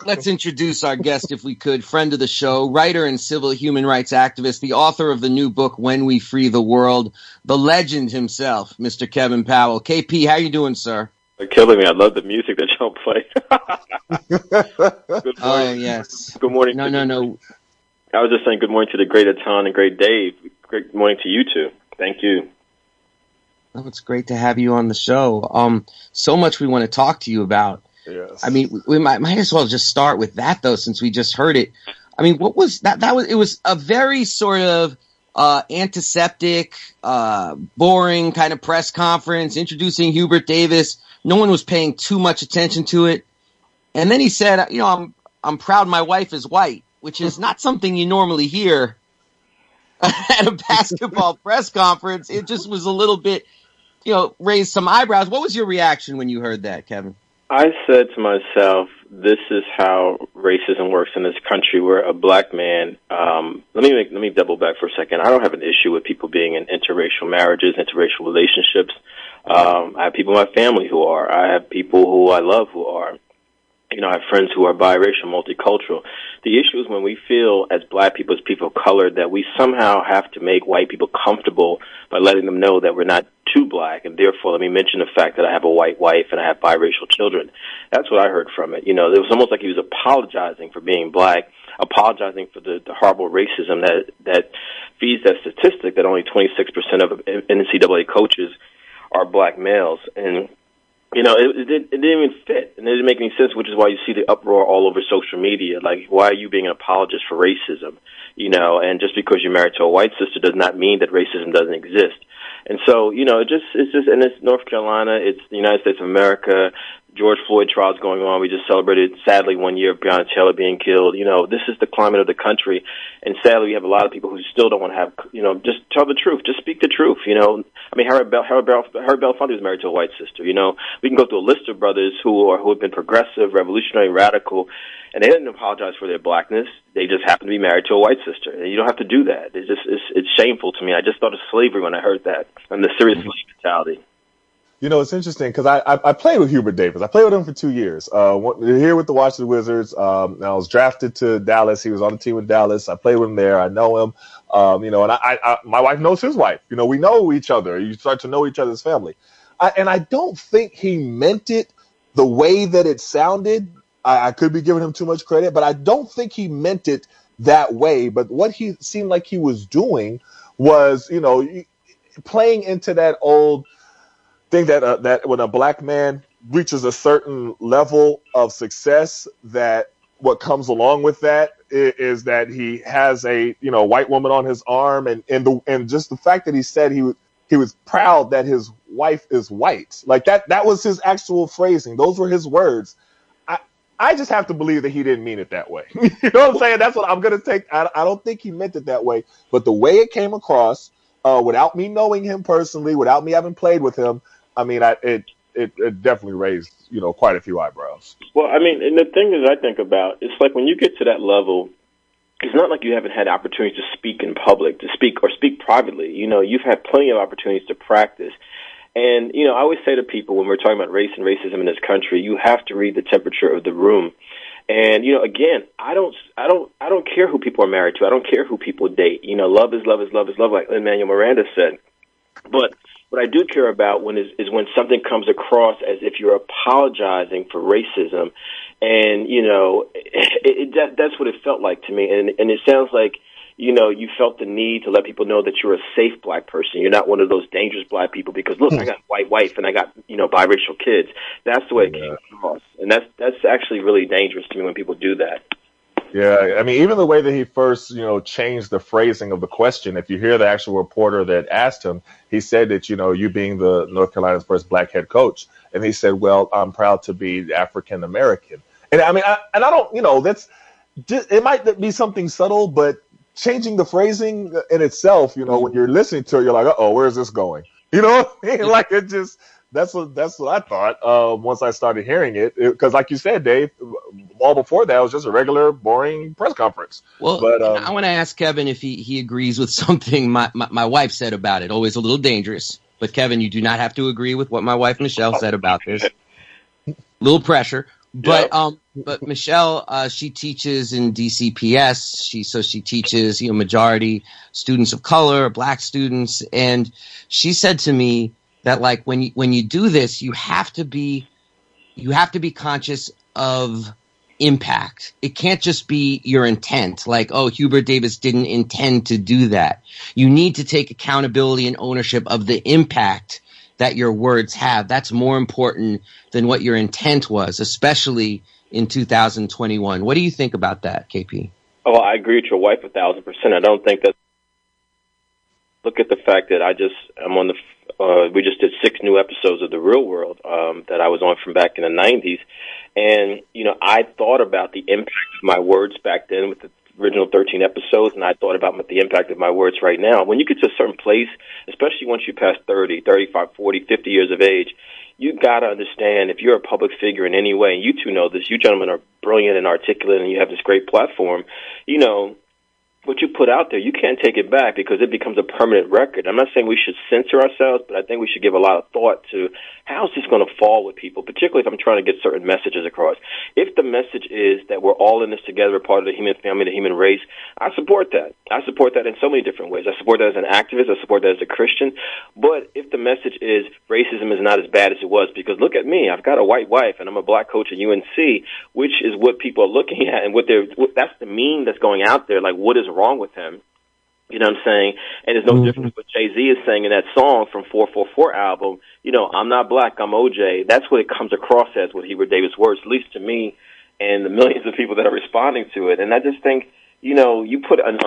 Let's introduce our guest, if we could. Friend of the show, writer and civil human rights activist, the author of the new book, When We Free the World, the legend himself, Mr. Kevin Powell. KP, how you doing, sir? You're killing me. I love the music that y'all play. Good morning. Oh, yes. Good morning. No. I was just saying good morning to the great Atan and great Dave. Great morning to you two. Thank you. Oh, it's great to have you on the show. So much we want to talk to you about. Yes. I mean, we might as well just start with that, though, since we just heard it. I mean, what was that? It was a very sort of antiseptic, boring kind of press conference introducing Hubert Davis. No one was paying too much attention to it. And then he said, I'm proud my wife is white, which is not something you normally hear at a basketball press conference. It just was a little bit, raised some eyebrows. What was your reaction when you heard that, Kevin? I said to myself, this is how racism works in this country, where a black man, let me double back for a second. I don't have an issue with people being in interracial marriages, interracial relationships. I have people in my family who are. I have people who I love who are. I have friends who are biracial, multicultural. The issue is when we feel as black people, as people of color, that we somehow have to make white people comfortable by letting them know that we're not too black, and therefore let me mention the fact that I have a white wife and I have biracial children. That's what I heard from it. It was almost like he was apologizing for being black, apologizing for the horrible racism that feeds that statistic that only 26% of NCAA coaches are black males. And it didn't even fit, and it didn't make any sense, which is why you see the uproar all over social media. Like, why are you being an apologist for racism? And just because you're married to a white sister does not mean that racism doesn't exist. And so, it's just, and it's North Carolina, it's the United States of America. George Floyd trial's going on. We just celebrated, sadly, 1 year of Breonna Taylor being killed. This is the climate of the country. And sadly, we have a lot of people who still don't want to have, just tell the truth. Just speak the truth. Harold Belafonte was married to a white sister. We can go through a list of brothers who have been progressive, revolutionary, radical, and they didn't apologize for their blackness. They just happened to be married to a white sister. And you don't have to do that. It's shameful to me. I just thought of slavery when I heard that, and the serious slave mentality. It's interesting because I played with Hubert Davis. I played with him for 2 years. Here with the Washington Wizards. I was drafted to Dallas. He was on the team with Dallas. I played with him there. I know him. And my wife knows his wife. We know each other. You start to know each other's family. And I don't think he meant it the way that it sounded. I could be giving him too much credit, but I don't think he meant it that way. But what he seemed like he was doing was, playing into that old thing that when a black man reaches a certain level of success, that what comes along with that is that he has a white woman on his arm, and just the fact that he said he was proud that his wife is white, like that was his actual phrasing. Those were his words. I just have to believe that he didn't mean it that way. You know what I'm saying? That's what I'm gonna take. I don't think he meant it that way, but the way it came across, without me knowing him personally, without me having played with him, I mean, it definitely raised, quite a few eyebrows. Well, I mean, and the thing is, I think about, it's like when you get to that level, it's not like you haven't had opportunities to speak in public, to speak privately. You've had plenty of opportunities to practice. And, I always say to people when we're talking about race and racism in this country, you have to read the temperature of the room. And, again, I don't care who people are married to. I don't care who people date. Love is love is love is love, like Lin-Manuel Miranda said. But what I do care about is when something comes across as if you're apologizing for racism, and that's what it felt like to me. And it sounds like you felt the need to let people know that you're a safe black person. You're not one of those dangerous black people because look, I got a white wife and I got biracial kids. That's the way it came across, and that's actually really dangerous to me when people do that. Yeah, I mean, even the way that he first, changed the phrasing of the question, if you hear the actual reporter that asked him, he said that, you being the North Carolina's first black head coach, and he said, well, I'm proud to be African American. And I mean, I don't, that's just, it might be something subtle, but changing the phrasing in itself, when you're listening to it, you're like, uh-oh, where's this going? You know what I mean? Like, it just, that's what I thought once I started hearing it. Because like you said, Dave, all before that was just a regular, boring press conference. Well, but, I want to ask Kevin if he agrees with something my wife said about it. Always a little dangerous. But, Kevin, you do not have to agree with what my wife, Michelle, said about this. Little pressure. But Michelle, she teaches in DCPS. She teaches, majority students of color, black students, and she said to me that like when you do this, you have to be conscious of impact. It can't just be your intent. Like, oh, Hubert Davis didn't intend to do that. You need to take accountability and ownership of the impact that your words have. That's more important than what your intent was, especially in 2021. What do you think about that, KP? Oh, I agree with your wife 1,000%. I don't think that. Look at the fact that I'm on we just did 6 new episodes of The Real World that I was on from back in the 90s. And, I thought about the impact of my words back then with the original 13 episodes, and I thought about the impact of my words right now. When you get to a certain place, especially once you pass 30, 35, 40, 50 years of age, you got to understand if you're a public figure in any way, and you two know this, you gentlemen are brilliant and articulate, and you have this great platform, what you put out there, you can't take it back because it becomes a permanent record. I'm not saying we should censor ourselves, but I think we should give a lot of thought to how is this going to fall with people, particularly if I'm trying to get certain messages across. If the message is that we're all in this together, we're part of the human family, the human race, I support that. I support that in so many different ways. I support that as an activist. I support that as a Christian. But if the message is racism is not as bad as it was, because look at me, I've got a white wife and I'm a black coach at UNC, which is what people are looking at and that's the meme that's going out there, like what is wrong with him? You know what I'm saying? And it's no different what Jay-Z is saying in that song from 444 album, I'm not black, I'm OJ. That's what it comes across as with Hubert Davis' words, at least to me and the millions of people that are responding to it. And I just think, you put an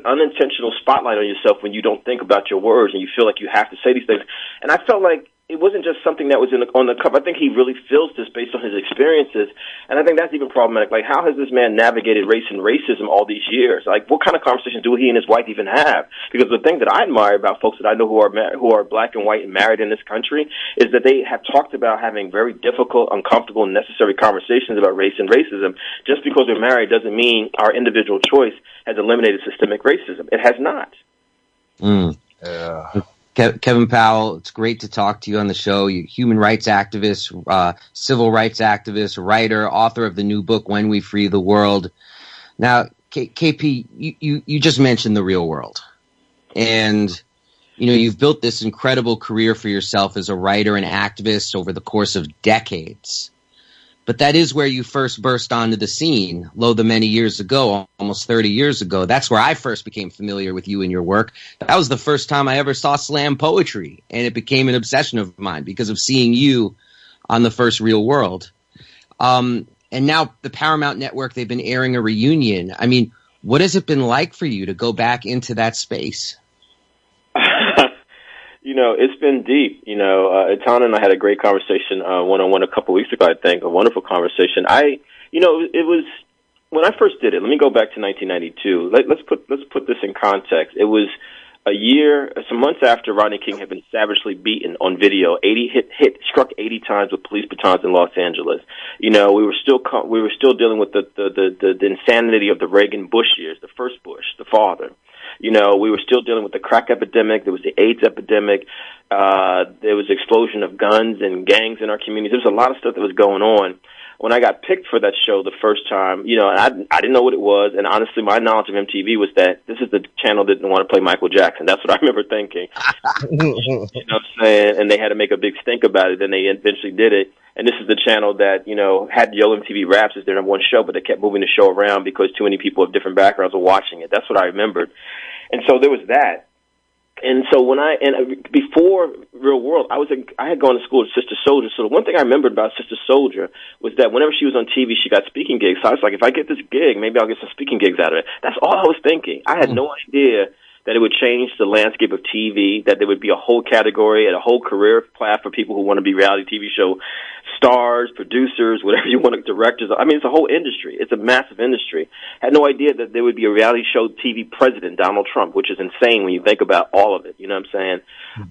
unintentional spotlight on yourself when you don't think about your words and you feel like you have to say these things. And I felt like it wasn't just something that was on the cover. I think he really feels this based on his experiences, and I think that's even problematic. Like, how has this man navigated race and racism all these years? Like, what kind of conversations do he and his wife even have? Because the thing that I admire about folks that I know who are black and white and married in this country is that they have talked about having very difficult, uncomfortable, and necessary conversations about race and racism. Just because we're married doesn't mean our individual choice has eliminated systemic racism. It has not. Yeah. Kevin Powell, it's great to talk to you on the show. You're a human rights activist, civil rights activist, writer, author of the new book, When We Free the World. Now, KP, you just mentioned The Real World. And, you've built this incredible career for yourself as a writer and activist over the course of decades. But that is where you first burst onto the scene, many years ago, almost 30 years ago. That's where I first became familiar with you and your work. That was the first time I ever saw slam poetry, and it became an obsession of mine because of seeing you on the first Real World. And now the Paramount Network, they've been airing a reunion. I mean, what has it been like for you to go back into that space? It's been deep. Tana and I had a great conversation one-on-one a couple weeks ago, I think, a wonderful conversation. It was when I first did it. Let me go back to 1992. Let's put this in context. It was some months after Rodney King had been savagely beaten on video, struck 80 times with police batons in Los Angeles. We were still dealing with the insanity of the Reagan-Bush years, the first Bush, the father. We were still dealing with the crack epidemic. There was the AIDS epidemic. There was explosion of guns and gangs in our communities. There was a lot of stuff that was going on. When I got picked for that show the first time, I didn't know what it was. And honestly, my knowledge of MTV was that this is the channel that didn't want to play Michael Jackson. That's what I remember thinking. You know what I'm saying? And they had to make a big stink about it. Then they eventually did it. And this is the channel that, had Yo MTV Raps as their number one show, but they kept moving the show around because too many people of different backgrounds were watching it. That's what I remembered. And so there was that. And so before Real World, I had gone to school with Sister Soldier. So the one thing I remembered about Sister Soldier was that whenever she was on TV, she got speaking gigs. So I was like, if I get this gig, maybe I'll get some speaking gigs out of it. That's all I was thinking. I had no idea that it would change the landscape of TV, that there would be a whole category and a whole career path for people who want to be reality TV show stars, producers, whatever you want, directors. I mean, it's a whole industry. It's a massive industry. I had no idea that there would be a reality show TV president, Donald Trump, which is insane when you think about all of it. You know what I'm saying?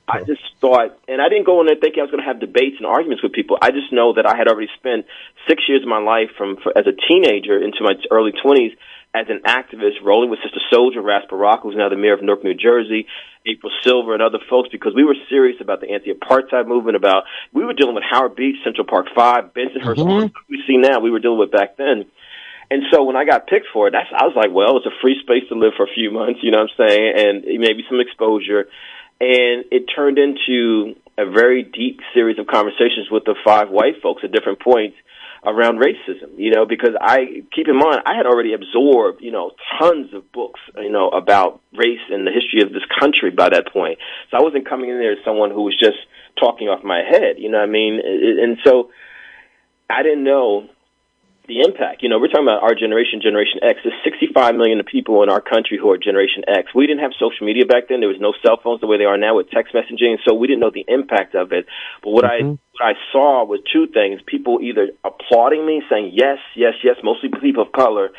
I just thought, and I didn't go in there thinking I was going to have debates and arguments with people. I just know that I had already spent 6 years of my life as a teenager into my early 20s as an activist, rolling with Sister Soldier, Ras Barack, who's now the mayor of Newark, New Jersey, April Silver, and other folks, because we were serious about the anti-apartheid movement. We were dealing with Howard Beach, Central Park 5, Bensonhurst, all the stuff we see now, we were dealing with back then. And so when I got picked for it, I was like, well, it's a free space to live for a few months, you know what I'm saying, and maybe some exposure. And it turned into a very deep series of conversations with the 5 white folks at different points around racism, because keep in mind, I had already absorbed, tons of books, about race and the history of this country by that point. So I wasn't coming in there as someone who was just talking off my head, you know what I mean? And so I didn't know the impact. We're talking about our generation, Generation X. There's 65 million people in our country who are Generation X. We didn't have social media back then. There was no cell phones the way they are now with text messaging, so we didn't know the impact of it. But what I saw was 2 things: people either applauding me, saying yes, yes, yes, mostly people of color,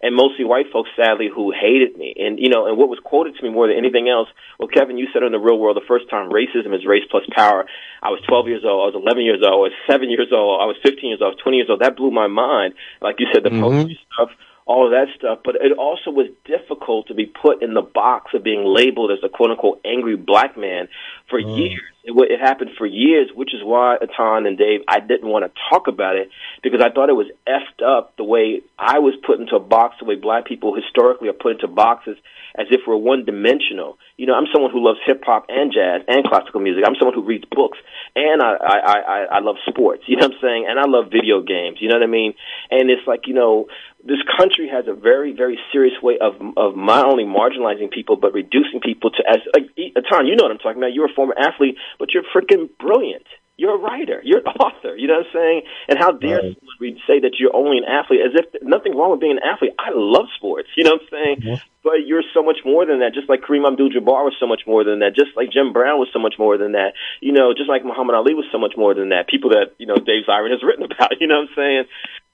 and mostly white folks, sadly, who hated me. And, and what was quoted to me more than anything else, well, Kevin, you said in the real world the first time racism is race plus power. I was 12 years old, I was 11 years old, I was 7 years old, I was 15 years old, I was 20 years old. That blew my mind. Like you said, the poetry stuff, all of that stuff. But it also was difficult to be put in the box of being labeled as a quote-unquote angry black man for years. It happened for years, which is why, Atan and Dave, I didn't want to talk about it, because I thought it was effed up the way I was put into a box, the way black people historically are put into boxes as if we're one-dimensional. I'm someone who loves hip-hop and jazz and classical music. I'm someone who reads books, and I love sports, you know what I'm saying? And I love video games, you know what I mean? And it's like, this country has a very, very serious way of not only marginalizing people, but reducing people to, Atan, you know what I'm talking about. You're a former athlete, but you're freaking brilliant. You're a writer. You're an author. You know what I'm saying? And how dare someone say that you're only an athlete, as if nothing wrong with being an athlete. I love sports. You know what I'm saying? Yeah. But you're so much more than that. Just like Kareem Abdul-Jabbar was so much more than that. Just like Jim Brown was so much more than that. Just like Muhammad Ali was so much more than that. People that, Dave Zirin has written about. You know what I'm saying?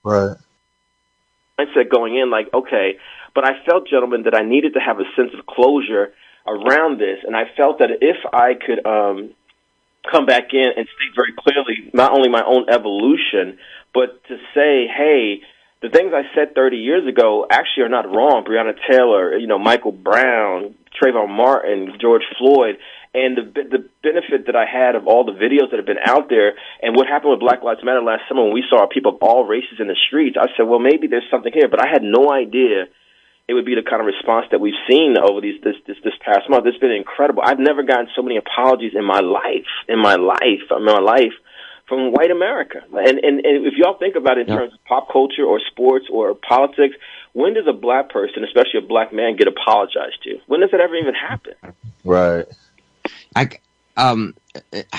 Right. I said going in, like, okay, but I felt, gentlemen, that I needed to have a sense of closure around this, and I felt that if I could come back in and state very clearly not only my own evolution, but to say, hey, the things I said 30 years ago actually are not wrong. Breonna Taylor, Michael Brown, Trayvon Martin, George Floyd, and the benefit that I had of all the videos that have been out there, and what happened with Black Lives Matter last summer when we saw people of all races in the streets, I said, well, maybe there's something here. But I had no idea it would be the kind of response that we've seen over this past month. It's been incredible. I've never gotten so many apologies in my life from white America. And if y'all think about it in terms of pop culture or sports or politics, when does a black person, especially a black man, get apologized to? When does it ever even happen? Right. I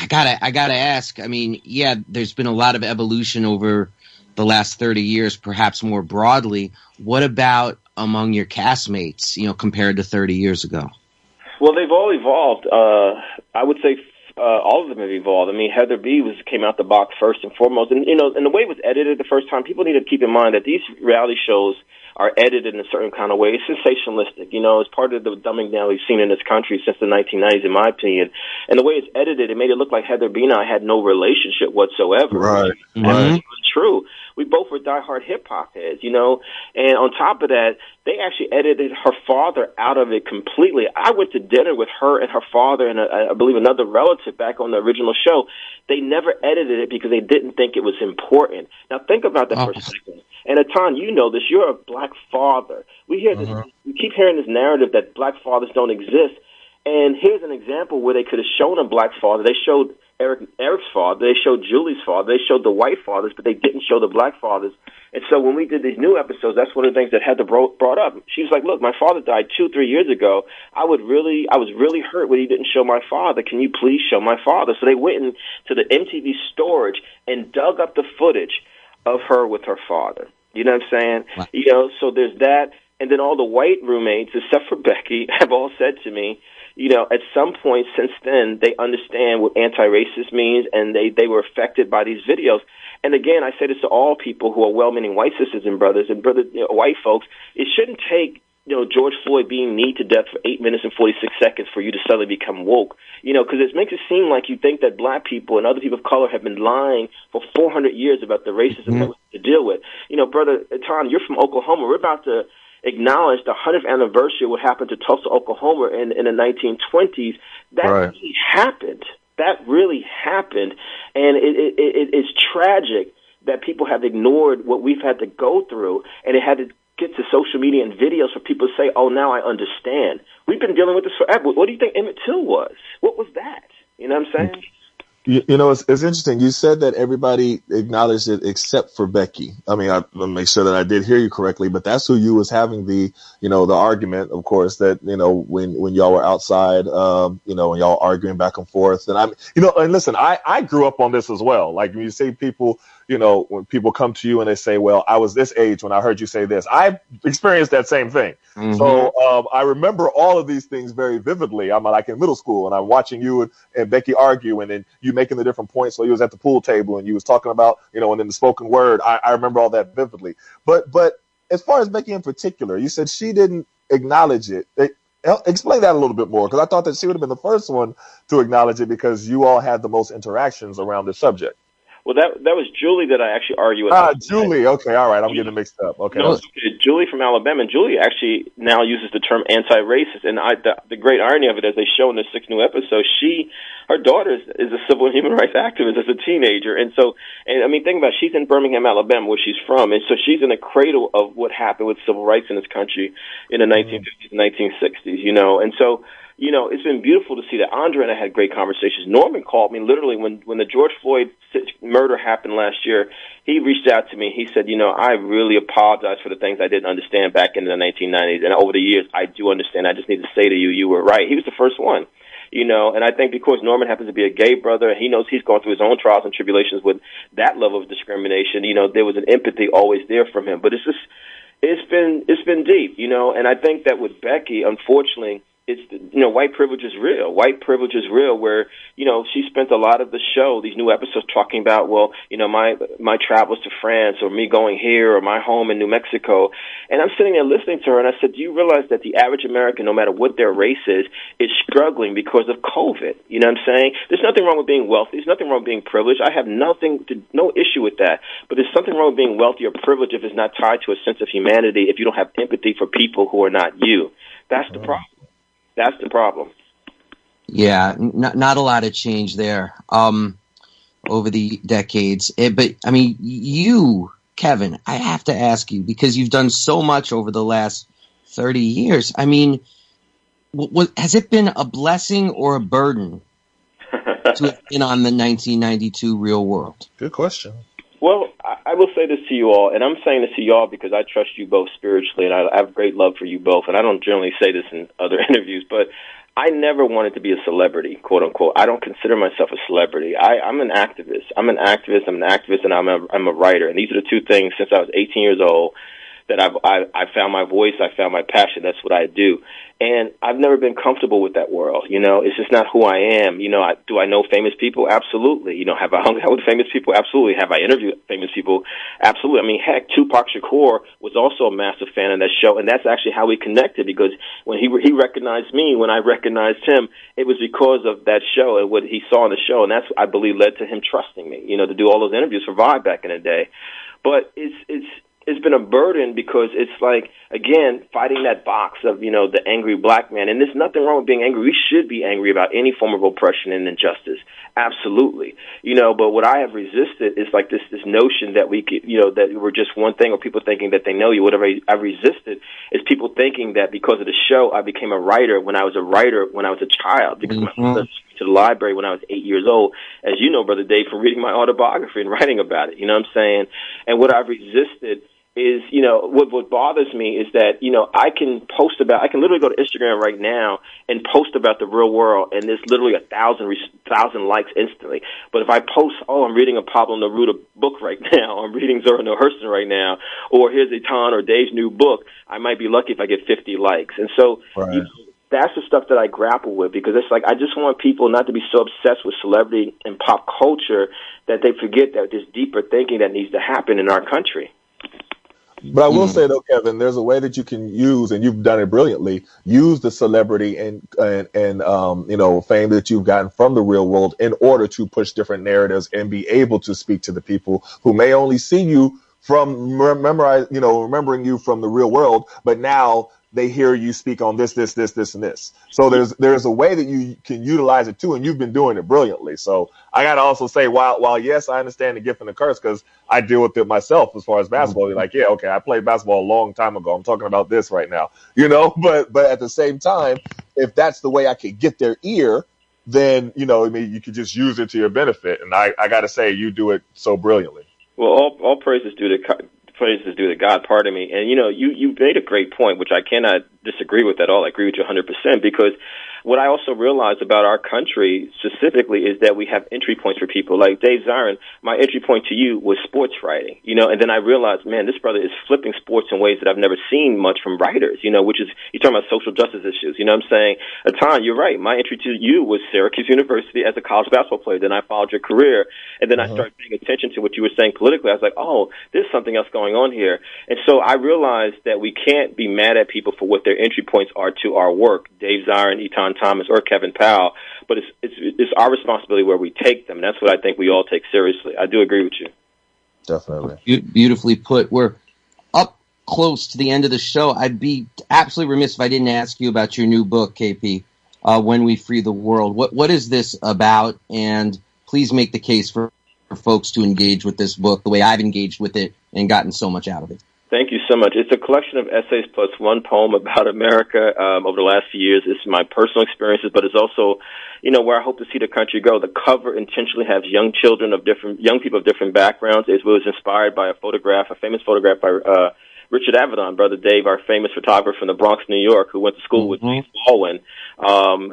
gotta ask. I mean, yeah, there's been a lot of evolution over the last 30 years, perhaps more broadly. What about among your castmates, compared to 30 years ago? Well, they've all evolved. I would say all of them have evolved. I mean, Heather B. came out the box first and foremost, and and the way it was edited the first time, people need to keep in mind that these reality shows are edited in a certain kind of way. It's sensationalistic, it's part of the dumbing down we've seen in this country since the 1990s, in my opinion. And the way it's edited, it made it look like Heather B. and I had no relationship whatsoever. Right. That's true. We both were diehard hip-hop heads, and on top of that, they actually edited her father out of it completely. I went to dinner with her and her father and I believe another relative back on the original show. They never edited it because they didn't think it was important. Now think about that for a second. And Atan, you know this. You're a black father. We hear this. We keep hearing this narrative that black fathers don't exist. And here's an example where they could have shown a black father. They showed Eric's father. They showed Julie's father. They showed the white fathers, but they didn't show the black fathers. And so when we did these new episodes, that's one of the things that Heather brought up. She was like, look, my father died 2-3 years ago. I was really hurt when he didn't show my father. Can you please show my father? So they went into the MTV storage and dug up the footage of her with her father. You know what I'm saying? Wow. So there's that. And then all the white roommates, except for Becky, have all said to me, at some point since then, they understand what anti-racist means, and they were affected by these videos. And again, I say this to all people who are well-meaning white sisters and brothers white folks. It shouldn't take, George Floyd being kneed to death for 8 minutes and 46 seconds for you to suddenly become woke. Because it makes it seem like you think that black people and other people of color have been lying for 400 years about the racism that we have to deal with. Brother Tom, you're from Oklahoma. We're about to acknowledge the 100th anniversary of what happened to Tulsa, Oklahoma in the 1920s. That really happened. That really happened. And it's tragic that people have ignored what we've had to go through, and it had to get to social media and videos for people to say, oh, now I understand. We've been dealing with this forever. What do you think Emmett Till was? What was that? You know what I'm saying? You know, it's interesting. You said that everybody acknowledged it except for Becky. I mean, I'll make sure that I did hear you correctly, but that's who you was having the argument, of course, that, when y'all were outside, and y'all arguing back and forth. And and listen, I grew up on this as well. Like when you say people, when people come to you and they say, well, I was this age when I heard you say this, I experienced that same thing. Mm-hmm. So I remember all of these things very vividly. I'm like in middle school and I'm watching you and Becky argue, and then you making the different points. So you was at the pool table and you was talking about, and then the spoken word. I remember all that vividly. But as far as Becky in particular, you said she didn't acknowledge it. Explain that a little bit more, because I thought that she would have been the first one to acknowledge it because you all had the most interactions around the subject. Well, that was Julie that I actually argue with. Julie. Okay, all right. I'm getting mixed up. Okay. No, Julie from Alabama. And Julie actually now uses the term anti-racist. And the great irony of it, as they show in the 6 new episodes, her daughter is a civil and human rights activist as a teenager. And I mean, think about it, she's in Birmingham, Alabama, where she's from. And so she's in the cradle of what happened with civil rights in this country in the 1950s and 1960s, And so, it's been beautiful to see that. Andre and I had great conversations. Norman called me literally when the George Floyd murder happened last year. He reached out to me. He said, I really apologize for the things I didn't understand back in the 1990s. And over the years, I do understand. I just need to say to you, you were right. He was the first one. And I think because Norman happens to be a gay brother, he knows he's gone through his own trials and tribulations with that level of discrimination. There was an empathy always there from him. But it's been deep, and I think that with Becky, unfortunately, it's, white privilege is real. White privilege is real where, she spent a lot of the show, these new episodes, talking about, well, my travels to France or me going here or my home in New Mexico. And I'm sitting there listening to her and I said, do you realize that the average American, no matter what their race is struggling because of COVID? You know what I'm saying? There's nothing wrong with being wealthy. There's nothing wrong with being privileged. I have no issue with that. But there's something wrong with being wealthy or privileged if it's not tied to a sense of humanity, if you don't have empathy for people who are not you. That's the problem. That's the problem. Yeah, not a lot of change there over the decades. But, I mean, you, Kevin, I have to ask you, because you've done so much over the last 30 years. I mean, has it been a blessing or a burden to have been on the 1992 Real World? Good question. Well, I will say this to you all, and I'm saying this to y'all because I trust you both spiritually, and I have great love for you both, and I don't generally say this in other interviews, but I never wanted to be a celebrity, quote unquote. I don't consider myself a celebrity. I'm an activist. I'm an activist, and I'm a writer, and these are the two things since I was 18 years old that I found my voice, I found my passion. That's what I do. And I've never been comfortable with that world. It's just not who I am. Do I know famous people? Absolutely. Have I hung out with famous people? Absolutely. Have I interviewed famous people? Absolutely. I mean, heck, Tupac Shakur was also a massive fan of that show, and that's actually how we connected, because when he recognized me, when I recognized him, it was because of that show and what he saw in the show, and that's, I believe, led to him trusting me, to do all those interviews for Vibe back in the day. But it's been a burden because it's like, again, fighting that box of, the angry black man. And there's nothing wrong with being angry. We should be angry about any form of oppression and injustice. Absolutely. But what I have resisted is like this notion that we could, that we're just one thing, or people thinking that they know you. Whatever I've resisted is people thinking that because of the show, I became a writer when I was a child, because my mother to the library when I was 8 years old, as you know, Brother Dave, from reading my autobiography and writing about it. You know what I'm saying? And what I've resisted is, what bothers me is that, I can literally go to Instagram right now and post about the real world, and there's literally 1,000 likes instantly. But if I post, I'm reading a Pablo Neruda book right now, I'm reading Zora Neale Hurston right now, or here's Etan or Dave's new book, I might be lucky if I get 50 likes. And so, right. That's the stuff that I grapple with, because it's like I just want people not to be so obsessed with celebrity and pop culture that they forget that there's deeper thinking that needs to happen in our country. But I will say, though, Kevin, there's a way that you can use, and you've done it brilliantly, use the celebrity and fame that you've gotten from the real world in order to push different narratives and be able to speak to the people who may only see you from remembering you from the real world, but now they hear you speak on this, and this. So there's a way that you can utilize it too, and you've been doing it brilliantly. So I got to also say, while yes, I understand the gift and the curse because I deal with it myself as far as basketball. Like, yeah, okay, I played basketball a long time ago. I'm talking about this right now, But at the same time, if that's the way I could get their ear, then you could just use it to your benefit. And I got to say, you do it so brilliantly. Well, all praises due to God, pardon me. And, you made a great point, which I cannot disagree with at all. I agree with you 100% because what I also realized about our country specifically is that we have entry points for people. Like Dave Zirin, my entry point to you was sports writing, and then I realized, man, this brother is flipping sports in ways that I've never seen much from writers, which is, you're talking about social justice issues. You know what I'm saying? Atan, you're right. My entry to you was Syracuse University as a college basketball player. Then I followed your career, and then I started paying attention to what you were saying politically. I was like, oh, there's something else going on here. And so I realized that we can't be mad at people for what their entry points are to our work, Dave Zirin, Etan Thomas, or Kevin Powell, but it's our responsibility where we take them. And that's what I think we all take seriously. I do agree with you. Definitely. Beautifully put. We're up close to the end of the show. I'd be absolutely remiss if I didn't ask you about your new book, KP, When We Free the World. What is this about? And please make the case for folks to engage with this book the way I've engaged with it and gotten so much out of it. Thank you so much. It's a collection of essays plus one poem about America over the last few years. It's my personal experiences, but it's also, where I hope to see the country go. The cover intentionally has young people of different backgrounds. It was inspired by a famous photograph by Richard Avedon, Brother Dave, our famous photographer from the Bronx, New York, who went to school with James Baldwin.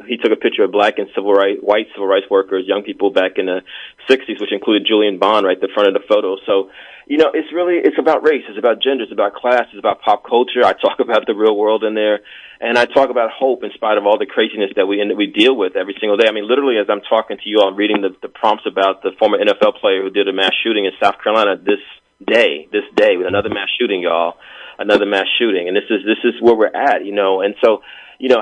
He took a picture of black and white civil rights workers, young people back in the 60s, which included Julian Bond right at the front of the photo. So, it's about race, it's about gender, it's about class, it's about pop culture. I talk about the real world in there, and I talk about hope in spite of all the craziness that we deal with every single day. I mean, literally, as I'm talking to you, I'm reading the prompts about the former NFL player who did a mass shooting in South Carolina this day, with another mass shooting, y'all, another mass shooting, and this is where we're at, and so.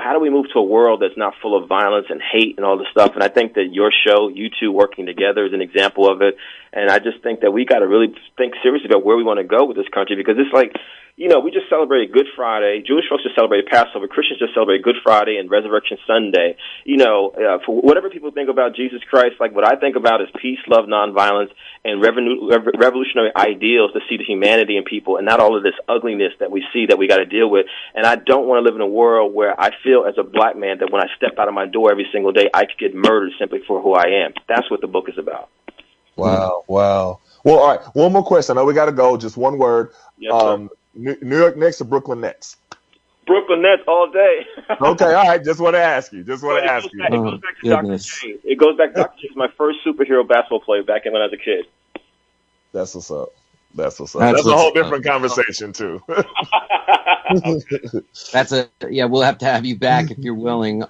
How do we move to a world that's not full of violence and hate and all this stuff? And I think that your show, you two working together, is an example of it. And I just think that we got to really think seriously about where we want to go with this country, because it's like, we just celebrated Good Friday. Jewish folks just celebrated Passover. Christians just celebrated Good Friday and Resurrection Sunday. For whatever people think about Jesus Christ, like what I think about is peace, love, nonviolence, and revolutionary ideals to see the humanity in people and not all of this ugliness that we see that we got to deal with. And I don't want to live in a world where I feel as a black man that when I step out of my door every single day, I could get murdered simply for who I am. That's what the book is about. Wow. Well, all right. One more question. I know we got to go. Just one word. Yes, New York Knicks or Brooklyn Nets? Brooklyn Nets all day. Okay, all right. Just want to ask you. It goes back to Dr. J. It goes back to Dr. J. My first superhero basketball player back when I was a kid. That's what's up. That's a whole different conversation too. We'll have to have you back if you're willing.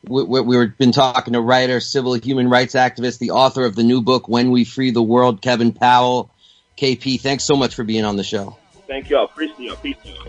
We've been talking to writer, civil human rights activist, the author of the new book, When We Free the World, Kevin Powell. KP, thanks so much for being on the show. Thank y'all. Appreciate y'all. Peace.